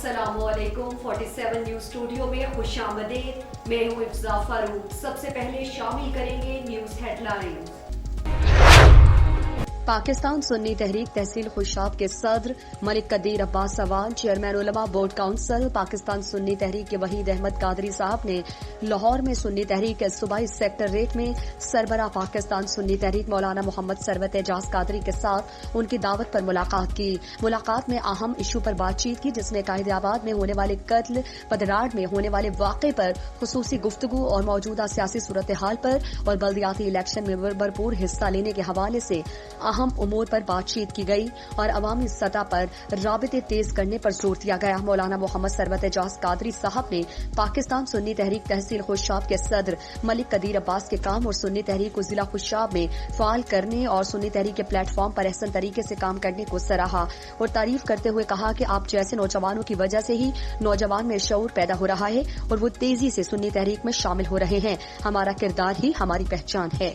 अस्सलामुअलैकुम 47 news studio में खुशामदीद। मैं हूँ इफ्जा फारूक। सबसे पहले शामिल करेंगे न्यूज हेडलाइंस। पाकिस्तान सुन्नी तहरीक तहसील खुशाब के सदर मलिक कदीर अब्बास अवान, चेयरमैन उलमा बोर्ड काउंसिल पाकिस्तान सुन्नी तहरीक के वहीद अहमद कादरी साहब ने लाहौर में सुन्नी तहरीक के सूबाई सेक्रेटरीट में सरबराह पाकिस्तान सुन्नी तहरीक मौलाना मोहम्मद सरवत एजाज कादरी के साथ उनकी दावत पर मुलाकात की। मुलाकात में अहम इशू पर बातचीत की, जिसमें कायदेआबाद में होने वाले कत्ल, पदराड़ में होने वाले वाक़े पर खुसूसी गुफ्तगू और मौजूदा सियासी सूरत हाल पर और बल्दियाती इलेक्शन में भरपूर हिस्सा लेने के हवाले से अहम उमूर पर बातचीत की गई और अवामी सतह पर राबिते तेज करने पर जोर दिया गया। मौलाना मोहम्मद सरवत एजाज कादरी साहब ने पाकिस्तान सुन्नी तहरीक तहसील खुशाब के सदर मलिक कदीर अब्बास के काम और सुन्नी तहरीक को जिला खुशाब में फाल करने और सुन्नी तहरीक के प्लेटफॉर्म पर अहसन तरीके से काम करने को सराहा और तारीफ करते हुए कहा कि आप जैसे नौजवानों की वजह से ही नौजवान में शऊर पैदा हो रहा है और वो तेजी से सुन्नी तहरीक में शामिल हो रहे हैं। हमारा किरदार ही हमारी पहचान है।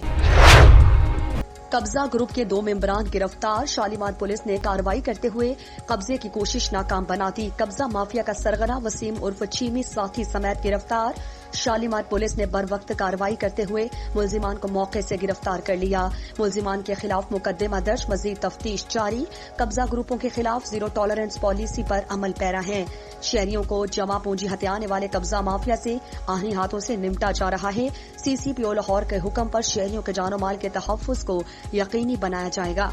कब्जा ग्रुप के 2 मेंबरान गिरफ्तार, शालीमार पुलिस ने कार्रवाई करते हुए कब्जे की कोशिश नाकाम बना दी। कब्जा माफिया का सरगना वसीम उर्फ चीमी साथी समेत गिरफ्तार। शालीमार पुलिस ने बर वक्त कार्रवाई करते हुए मुलजिमान को मौके से गिरफ्तार कर लिया। मुलजिमान के खिलाफ मुकदमा दर्ज, मजीद तफ्तीश जारी। कब्जा ग्रुपों के खिलाफ जीरो टॉलरेंस पॉलिसी पर अमल पैरा है। शहरियों को जमा पूंजी हथियाने वाले कब्जा माफिया से आही हाथों से निपटा जा रहा है। CCPO लाहौर के हुक्म पर शहरियों के जानो माल के तहफ्फुज को यकीनी बनाया जाएगा।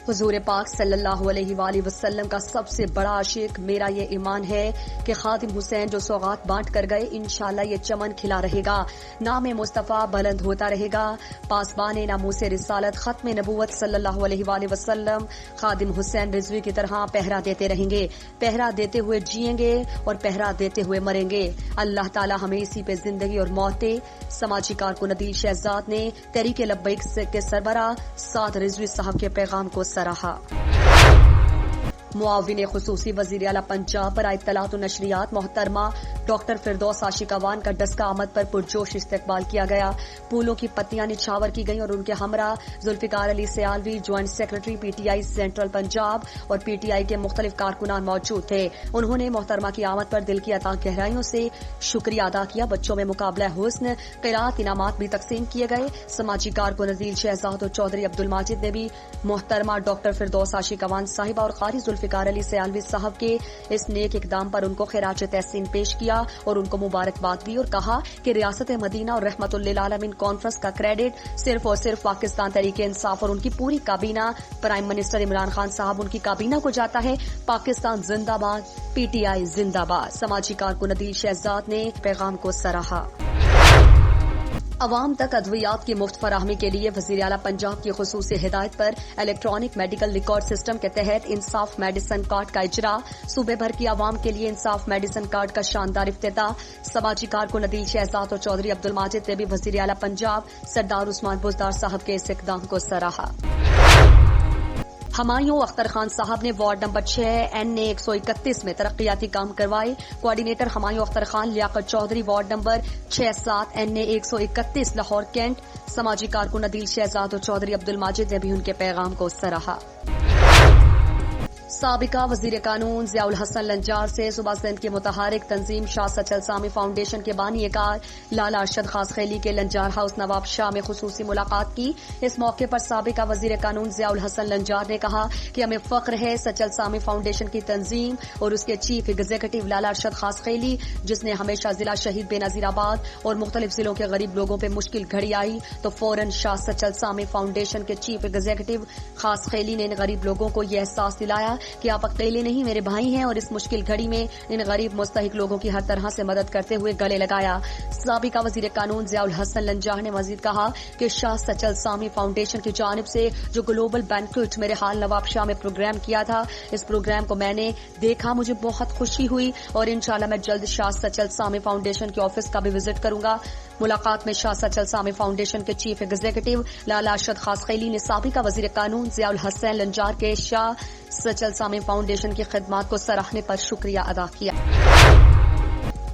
हुजूर पाक सल्लल्लाहु अलैहि वसल्लम का सबसे बड़ा आशिक मेरा ये ईमान है कि खादिम हुसैन जो सौगात बांट कर गए, इंशाअल्लाह ये चमन खिला रहेगा, नाम मुस्तफा बुलंद होता रहेगा। पासबान नामूसे रिसालत खत्म नबूवत सल्लल्लाहु अलैहि वसल्लम खादिम हुसैन रिजवी की तरह पहरा देते रहेंगे, पहरा देते हुए जिएंगे और पहरा देते हुए मरेंगे। अल्लाह ताला हमें इसी पे जिंदगी और मौत दे। समाजी कारकुन अदील शहजाद ने तहरीके लब्बैक के सरबराह साद रिजवी साहब के पैगाम को सराहा। मुआविन खुसूसी वजीर आला पंजाब पर इत्तलात व नशरियात मोहतरमा डॉक्टर फिरदौस आशिक अवान का डस्का आमद पर पुरजोश इस्तकबाल किया गया। फूलों की पत्तियां निछावर की गईं और उनके हमरा Zulfiqar Ali Sialvi, joint secretary PTI central Punjab और PTI के मुख्तलिफ कारकुनान मौजूद थे। उन्होंने मोहतरमा की आमद पर दिल की अता गहराइयों से शुक्रिया अदा किया। बच्चों में मुकाबला हुस्न, क़िराअत, इनामात भी तकसीम किए गए। समाजी कारकुन अदील शहजाद और चौधरी अब्दुल माजिद ने भी मोहतरमा डॉक्टर फिरदौस आशिक अवान साहिबा और कारी जुल्फिकार अली सयालवी साहब के इस नेक इकदाम पर उनको खिराज तहसीन पेश किया और उनको मुबारकबाद दी और कहा कि रियासत मदीना और रहमतुल लिल आलमीन कॉन्फ्रेंस का क्रेडिट सिर्फ और सिर्फ पाकिस्तान तहरीके इंसाफ और उनकी पूरी काबीना, प्राइम मिनिस्टर इमरान खान साहब, उनकी काबीना को जाता है। पाकिस्तान जिंदाबाद, PTI जिंदाबाद। समाजी कारकुन अदील शहजाद ने पैगाम को सराहा। अवाम तक अद्वियात की मुफ्त फराहमी के लिए वज़ीर आला पंजाब की खुसूसी हिदायत पर इलेक्ट्रॉनिक मेडिकल रिकॉर्ड सिस्टम के तहत इंसाफ मेडिसिन कार्ड का इजरा। सूबे भर की आवाम के लिए इंसाफ मेडिसिन कार्ड का शानदार इफ्तिताह। समाजी कारकुन अदील शहजाद और चौधरी अब्दुल माजिद ने भी वज़ीर आला पंजाब सरदार उस्मान बुज़दार साहब के इस इक़दाम को सराहा। हमायूं अख्तर खान साहब ने वार्ड नंबर 6 NA 131 में तरक्याती काम करवाए। Coordinator Humayun Akhtar Khan, Liaquat Chaudhry, ward number 6-7 NA 131 Lahore Cantt. समाजी कारकुन अदील शहजाद और चौधरी अब्दुल माजिद ने भी उनके पैगाम को सराहा। साबिका वजीर कानून ज़ियाउल हसन लंजार से सूबा सिंध की मुतहरिक तंजीम शाह सचल सामी फाउंडेशन के बानी कार लाला अरशद खास खैली के लंजार हाउस नवाब शाह में खुसूसी मुलाकात की। इस मौके पर साबिका वजीर कानून ज़ियाउल हसन लंजार ने कहा कि हमें फख्र है सचल सामी फाउंडेशन की तंजीम और उसके चीफ एग्जीक्यूटिव लाला अरशद खास खैली, जिसने हमेशा जिला शहीद बेनजीराबाद और मुख्तलिफ जिलों के गरीब लोगों पर मुश्किल घड़ी आई तो फौरन शाह सचल सामी फाउंडेशन के चीफ एग्जीक्यूटिव खास खैली ने इन गरीब लोगों को यह एहसास दिलाया कि आप अकेले नहीं, मेरे भाई हैं, और इस मुश्किल घड़ी में इन गरीब मुस्तहिक लोगों की हर तरह से मदद करते हुए गले लगाया। साबिका वजीर कानून ज़ियाउल हसन लंजार ने मजीद कहा कि शाह सचल सामी फाउंडेशन की जानिब से जो ग्लोबल बैंक्वेट मेरे हाल नवाब शाह में प्रोग्राम किया था, इस प्रोग्राम को मैंने देखा, मुझे बहुत खुशी हुई और इंशाअल्लाह मैं जल्द शाह सचल सामी फाउंडेशन के ऑफिस का भी विजिट करूंगा। मुलाकात में शाह सचल सामी फाउंडेशन के चीफ एग्जीक्यूटिव लाला अरशद खास खैली ने साबिका वजीर कानून ज़ियाउल हसन लंजार के शाह सचल सामी फाउंडेशन की खिदमात को सराहने पर शुक्रिया अदा किया।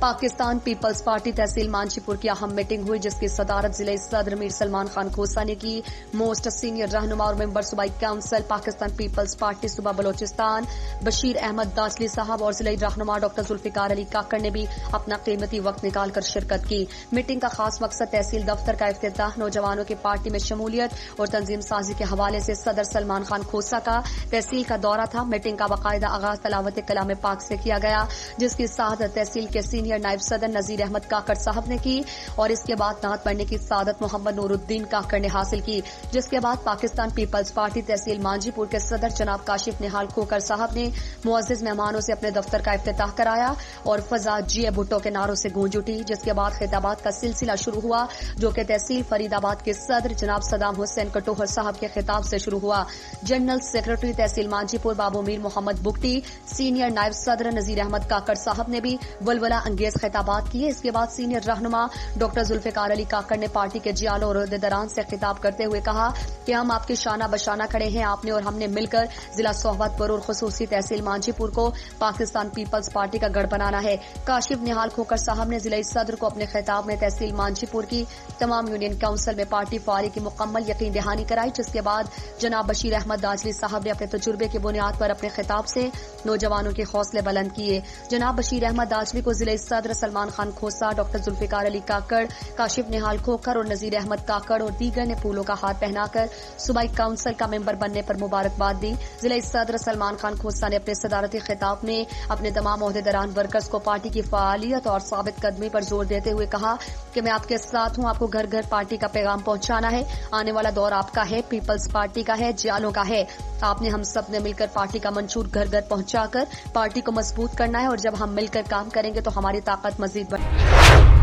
पाकिस्तान पीपल्स पार्टी तहसील मांझीपुर की अहम मीटिंग हुई, जिसकी सदारत जिले सदर मीर सलमान खान खोसा ने की। मोस्ट सीनियर रहनुमा और मेंबर सूबाई काउंसिल पाकिस्तान पीपल्स पार्टी सूबा बलोचिस्तान बशीर अहमद दासली साहब और जिले रहनुमा डॉक्टर जुल्फिकार अली काकड़ ने भी अपना कीमती वक्त निकालकर शिरकत की। मीटिंग का खास मकसद तहसील दफ्तर का इफ्तिताह, नौजवानों की पार्टी में शमूलियत और तंजीम साजी के हवाले से सदर सलमान खान खोसा का तहसील का दौरा था। मीटिंग का बाकायदा आगाज तलावत कलाम पाक से किया गया, जिसकी सादत तहसील के सीनियर नायब सदर नजीर अहमद काकड़ साहब ने की और इसके बाद नात पढ़ने की सादत मोहम्मद नूरुद्दीन काकड़ ने हासिल की, जिसके बाद पाकिस्तान पीपल्स पार्टी तहसील मांझीपुर के सदर जनाब काशिफ निहाल खोकर साहब ने मुअज्जिज मेहमानों से अपने दफ्तर का इफ्तिताह कराया और फजा जिए भुट्टो के नारों से गूंज उठी, जिसके बाद खिताबात का सिलसिला शुरू हुआ, जो कि तहसील फरीदाबाद के सदर जनाब सदाम हुसैन कटोहर साहब के खिताब से शुरू हुआ। जनरल सेक्रेटरी तहसील मांझीपुर बाबू मीर मोहम्मद बुगटी, सीनियर नायब सदर नजीर अहमद काकड़ साहब ने भी वलवला अंगेज खिताबात किए। इसके बाद सीनियर रहनुमा डॉक्टर जुल्फिकार अली काकड़ ने पार्टी के जियालों और अहदेदारान से खिताब करते हुए कहा कि हम आपके शाना बशाना खड़े हैं। आपने और हमने मिलकर जिला सोहबतपुर और खुसूसी तहसील मांझीपुर को पाकिस्तान पीपल्स पार्टी का गढ़ बनाना है। काशिफ निहाल खोकर साहब ने जिला सदर को अपने खिताब में तहसील मांझीपुर की तमाम यूनियन काउंसिल में पार्टी फारी की मुकम्मल यकीन दहानी कराई, जिसके बाद जनाब बशीर अहमद दाजली साहब ने अपने तजुर्बे की बुनियाद पर अपने खिताब से नौजवानों के हौसले बुलंद किए। जनाब बशीर अहमद दाजली को जिले सदर सलमान खान खोसा, डॉक्टर जुल्फिकार अली काकड़, काशिफ निहाल खोकर और नजीर अहमद काकड़ और दीगर ने फूलों का हार पहनाकर सूबाई काउंसिल का मेंबर बनने पर मुबारकबाद दी। जिले सदर सलमान खान खोसा ने अपने सदारती खिताब में अपने तमाम ओहदेदारान वर्कर्स को पार्टी की फालियत और साबित कदमी पर जोर देते हुए कहा कि मैं आपके साथ हूं, आपको घर घर पार्टी का पैगाम पहुंचाना है। आने वाला दौर आपका है, पीपल्स पार्टी का है, जियालों का है। आपने हम सब ने मिलकर पार्टी का मंशूर घर घर पहुंचाकर पार्टी को मजबूत करना है और जब हम मिलकर काम करेंगे तो हमारी ताकत मजीद बढ़ेगी।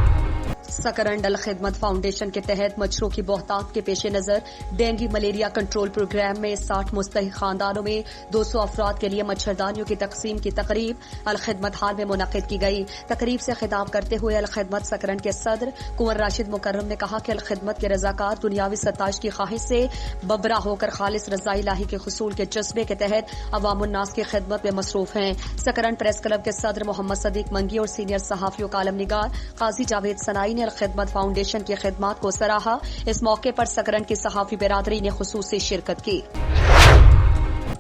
सकरंड अल खिदमत फाउंडेशन के तहत मच्छरों की बहुतात के पेश नजर डेंगू मलेरिया कंट्रोल प्रोग्राम में 60 मुस्तहिक खानदानों में 200 अफराद के लिए मच्छरदानियों की तकसीम की तकरीब अल खिदमत हाल में मुनक्किद की गई। तकरीब से खिताब करते हुए अल खिदमत सकरंड के सदर कुंवर राशिद मुकर्रम ने कहा कि अल खिदमत के रजाकार दुनियावी सताइश की ख्वाहिश से बबरा होकर खालिस रजा इलाही के हुसूल के जज्बे के तहत अवामुन्नास की खिदमत में मसरूफ हैं। सकरंड प्रेस क्लब के सदर मोहम्मद सदीक मंगी और सीनियर सहाफियों कालम निगार काजी जावेद सनाई ने खिदमत फाउंडेशन की खिदमत को सराहा। इस मौके पर सकरंड की सहाफी बिरादरी ने खुसूसी शिरकत की।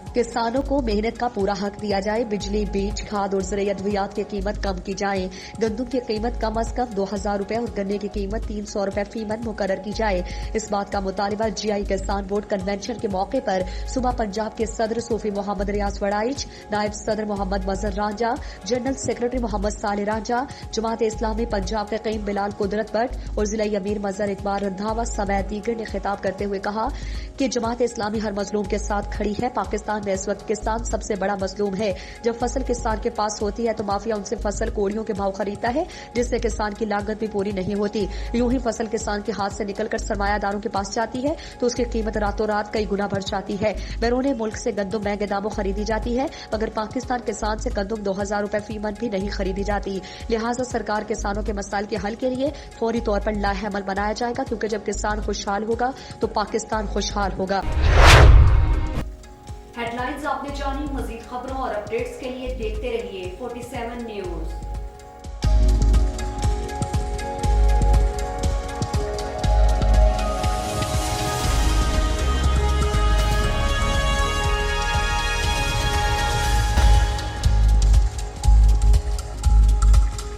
किसानों को मेहनत का पूरा हक दिया जाए, बिजली, बीज, खाद और ज़रूरी अद्वियात की कीमत कम की जाए, गंदम की कीमत कम अज कम 2000 रुपए और गन्ने की कीमत 300 रुपए फी मन मुकर्रर की जाए। इस बात का मुतालिबा GI किसान वोट कन्वेंशन के मौके पर सुबह पंजाब के सदर सूफी मोहम्मद रियाज वड़ाइच, नायब सदर मोहम्मद मजहर रांझा, जनरल सेक्रेटरी मोहम्मद साले रांझा, जमात इस्लामी पंजाब के क़ईम बिलाल कुदरत भट्ट और जिला अमीर मजहर इकबाल रंधावा समेत दीगर ने खिताब करते हुए कहा कि जमात इस्लामी हर मजलूम के साथ खड़ी है। पाकिस्तान में इस वक्त किसान सबसे बड़ा मजलूम है। जब फसल किसान के पास होती है तो माफिया उनसे फसल कोड़ियों के भाव खरीदता है, जिससे किसान की लागत भी पूरी नहीं होती। यूं ही फसल किसान के हाथ से निकलकर सरमायादारों के पास जाती है तो उसकी कीमत रातों रात कई गुना बढ़ जाती है। बैरून मुल्क से गंदम महंगे दामों खरीदी जाती है, मगर पाकिस्तान किसान से गंदम 2000 रुपए फी मन भी नहीं खरीदी जाती। लिहाजा सरकार किसानों के मसाइल के हल के लिए फौरी तौर पर लाहेअमल बनाया जाएगा, क्योंकि जब किसान खुशहाल होगा तो पाकिस्तान खुशहाल होगा। हेडलाइंस आपने जानी, मजीद खबरों और अपडेट्स के लिए देखते रहिए 47 न्यूज।